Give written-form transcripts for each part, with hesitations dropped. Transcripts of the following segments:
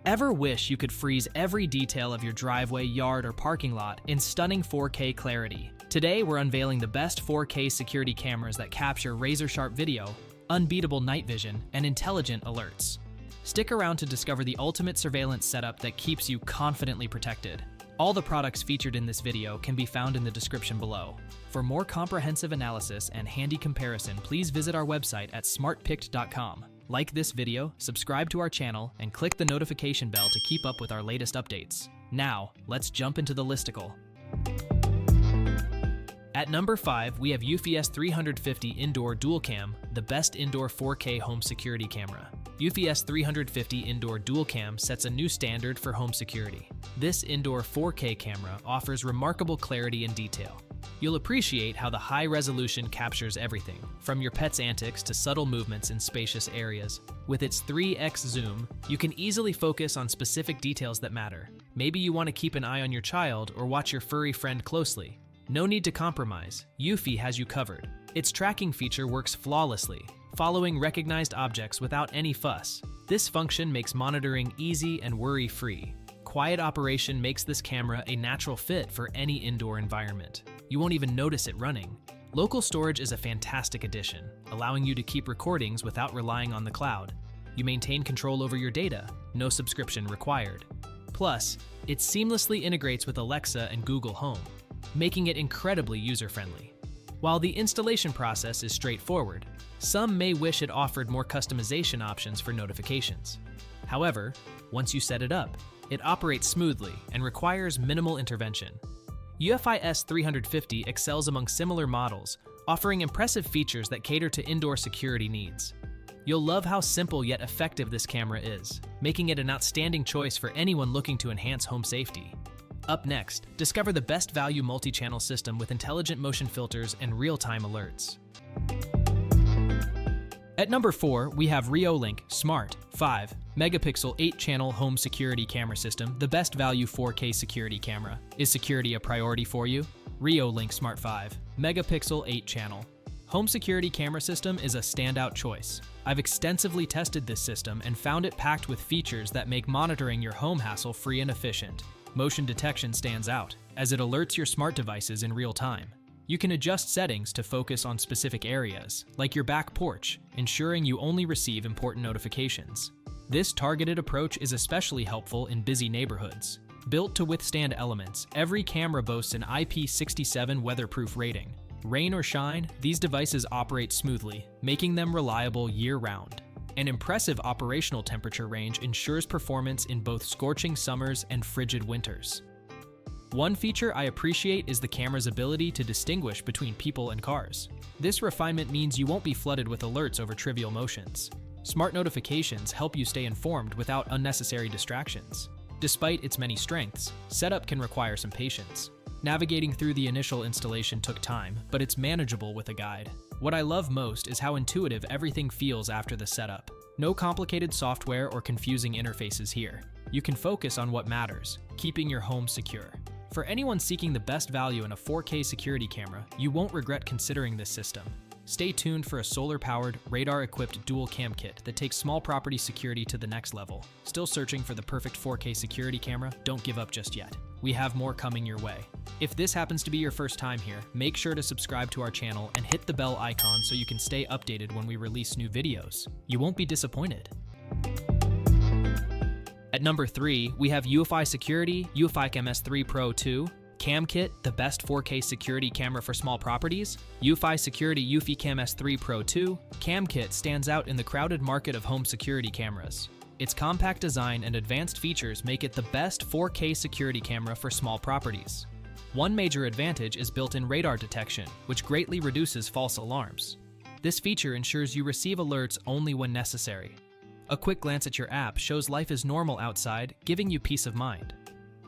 Ever wish you could freeze every detail of your driveway, yard, or parking lot in stunning 4K clarity? Today, we're unveiling the best 4K security cameras that capture razor-sharp video, unbeatable night vision, and intelligent alerts. Stick around to discover the ultimate surveillance setup that keeps you confidently protected. All the products featured in this video can be found in the description below. For more comprehensive analysis and handy comparison, please visit our website at smartpicked.com. Like this video, subscribe to our channel, and click the notification bell to keep up with our latest updates. Now, let's jump into the listicle. At number 5, we have Eufy S350 Indoor Dual Cam, the best indoor 4K home security camera. Eufy S350 Indoor Dual Cam sets a new standard for home security. This indoor 4K camera offers remarkable clarity and detail. You'll appreciate how the high resolution captures everything, from your pet's antics to subtle movements in spacious areas. With its 3x zoom, you can easily focus on specific details that matter. Maybe you want to keep an eye on your child or watch your furry friend closely. No need to compromise. Eufy has you covered. Its tracking feature works flawlessly, following recognized objects without any fuss. This function makes monitoring easy and worry-free. Quiet operation makes this camera a natural fit for any indoor environment. You won't even notice it running. Local storage is a fantastic addition, allowing you to keep recordings without relying on the cloud. You maintain control over your data, no subscription required. Plus, it seamlessly integrates with Alexa and Google Home, making it incredibly user-friendly. While the installation process is straightforward, some may wish it offered more customization options for notifications. However, once you set it up, it operates smoothly and requires minimal intervention. Eufy S350 excels among similar models, offering impressive features that cater to indoor security needs. You'll love how simple yet effective this camera is, making it an outstanding choice for anyone looking to enhance home safety. Up next, discover the best value multi-channel system with intelligent motion filters and real-time alerts. At number 4, we have Reolink Smart 5 megapixel 8-channel home security camera system, the best value 4K security camera. Is security a priority for you? Reolink Smart 5 megapixel 8-channel home security camera system is a standout choice. I've extensively tested this system and found it packed with features that make monitoring your home hassle-free and efficient. Motion detection stands out, as it alerts your smart devices in real time. You can adjust settings to focus on specific areas, like your back porch, ensuring you only receive important notifications. This targeted approach is especially helpful in busy neighborhoods. Built to withstand elements, every camera boasts an IP67 weatherproof rating. Rain or shine, these devices operate smoothly, making them reliable year-round. An impressive operational temperature range ensures performance in both scorching summers and frigid winters. One feature I appreciate is the camera's ability to distinguish between people and cars. This refinement means you won't be flooded with alerts over trivial motions. Smart notifications help you stay informed without unnecessary distractions. Despite its many strengths, setup can require some patience. Navigating through the initial installation took time, but it's manageable with a guide. What I love most is how intuitive everything feels after the setup. No complicated software or confusing interfaces here. You can focus on what matters, keeping your home secure. For anyone seeking the best value in a 4K security camera, you won't regret considering this system. Stay tuned for a solar-powered, radar-equipped dual cam kit that takes small property security to the next level. Still searching for the perfect 4K security camera? Don't give up just yet. We have more coming your way. If this happens to be your first time here, make sure to subscribe to our channel and hit the bell icon so you can stay updated when we release new videos. You won't be disappointed. At number 3, we have Eufy Security Eufycam S3 Pro 2 Cam Kit, the best 4K security camera for small properties. Eufy Security Eufycam S3 Pro 2 Cam Kit stands out in the crowded market of home security cameras. Its compact design and advanced features make it the best 4K security camera for small properties. One major advantage is built-in radar detection, which greatly reduces false alarms. This feature ensures you receive alerts only when necessary. A quick glance at your app shows life is normal outside, giving you peace of mind.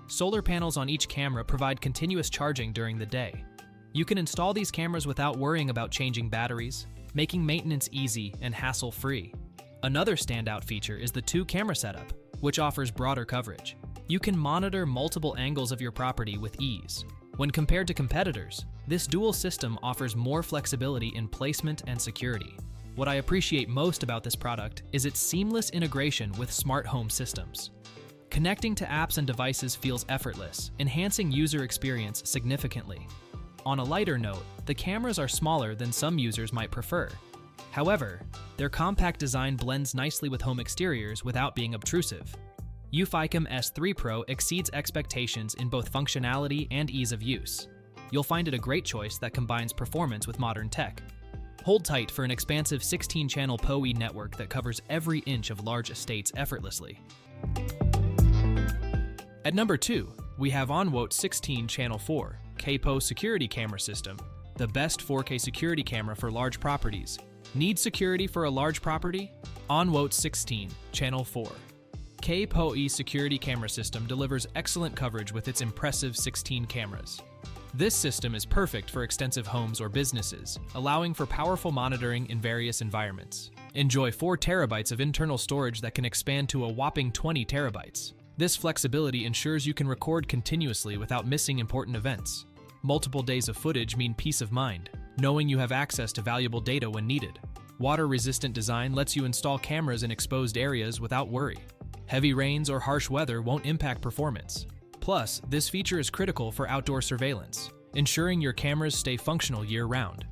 Solar panels on each camera provide continuous charging during the day. You can install these cameras without worrying about changing batteries, making maintenance easy and hassle-free. Another standout feature is the 2-camera setup, which offers broader coverage. You can monitor multiple angles of your property with ease. When compared to competitors, this dual system offers more flexibility in placement and security. What I appreciate most about this product is its seamless integration with smart home systems. Connecting to apps and devices feels effortless, enhancing user experience significantly. On a lighter note, the cameras are smaller than some users might prefer. However, their compact design blends nicely with home exteriors without being obtrusive. Eufycam S3 Pro exceeds expectations in both functionality and ease of use. You'll find it a great choice that combines performance with modern tech. Hold tight for an expansive 16-channel PoE network that covers every inch of large estates effortlessly. At number 2, we have Onwote 16-channel 4K PO security camera system, the best 4K security camera for large properties. Need security for a large property? Onwote 16-channel 4K PoE security camera system delivers excellent coverage with its impressive 16 cameras. This system is perfect for extensive homes or businesses, allowing for powerful monitoring in various environments. Enjoy 4 terabytes of internal storage that can expand to a whopping 20 terabytes. This flexibility ensures you can record continuously without missing important events. Multiple days of footage mean peace of mind, knowing you have access to valuable data when needed. Water-resistant design lets you install cameras in exposed areas without worry. Heavy rains or harsh weather won't impact performance. Plus, this feature is critical for outdoor surveillance, ensuring your cameras stay functional year-round.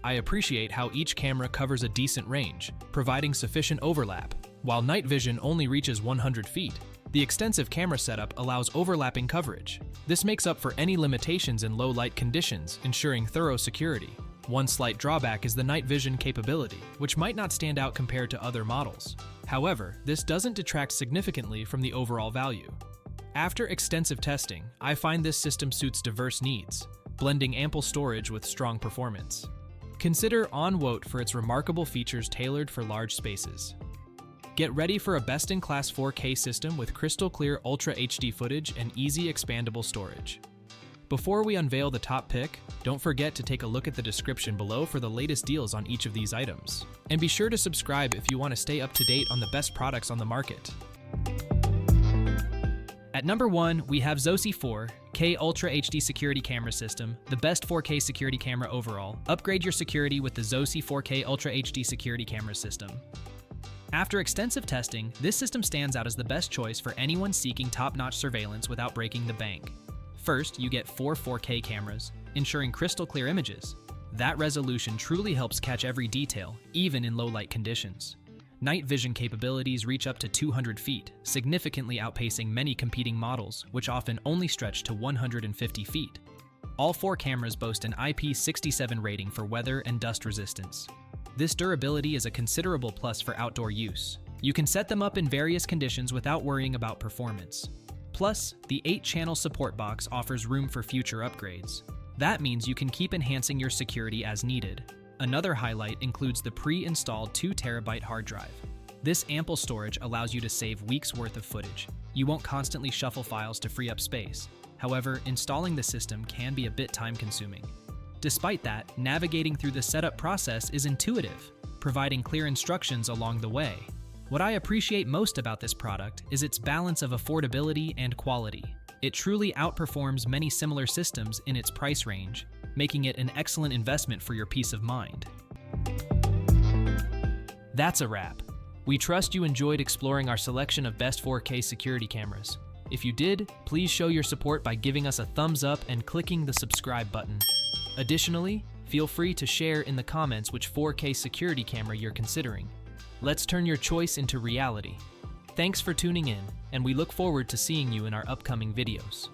I appreciate how each camera covers a decent range, providing sufficient overlap, while night vision only reaches 100 feet. The extensive camera setup allows overlapping coverage. This makes up for any limitations in low-light conditions, ensuring thorough security. One slight drawback is the night vision capability, which might not stand out compared to other models. However, this doesn't detract significantly from the overall value. After extensive testing, I find this system suits diverse needs, blending ample storage with strong performance. Consider Onwote for its remarkable features tailored for large spaces. Get ready for a best-in-class 4K system with crystal-clear Ultra HD footage and easy expandable storage. Before we unveil the top pick, don't forget to take a look at the description below for the latest deals on each of these items. And be sure to subscribe if you want to stay up to date on the best products on the market. At number 1, we have Zosi 4K Ultra HD Security Camera System, the best 4K security camera overall. Upgrade your security with the Zosi 4K Ultra HD Security Camera System. After extensive testing, this system stands out as the best choice for anyone seeking top-notch surveillance without breaking the bank. First, you get 4 4K cameras, ensuring crystal-clear images. That resolution truly helps catch every detail, even in low-light conditions. Night vision capabilities reach up to 200 feet, significantly outpacing many competing models, which often only stretch to 150 feet. All 4 cameras boast an IP67 rating for weather and dust resistance. This durability is a considerable plus for outdoor use. You can set them up in various conditions without worrying about performance. Plus, the 8-channel support box offers room for future upgrades. That means you can keep enhancing your security as needed. Another highlight includes the pre-installed 2 terabyte hard drive. This ample storage allows you to save weeks' worth of footage. You won't constantly shuffle files to free up space. However, installing the system can be a bit time-consuming. Despite that, navigating through the setup process is intuitive, providing clear instructions along the way. What I appreciate most about this product is its balance of affordability and quality. It truly outperforms many similar systems in its price range, making it an excellent investment for your peace of mind. That's a wrap. We trust you enjoyed exploring our selection of best 4K security cameras. If you did, please show your support by giving us a thumbs up and clicking the subscribe button. Additionally, feel free to share in the comments which 4K security camera you're considering. Let's turn your choice into reality. Thanks for tuning in, and we look forward to seeing you in our upcoming videos.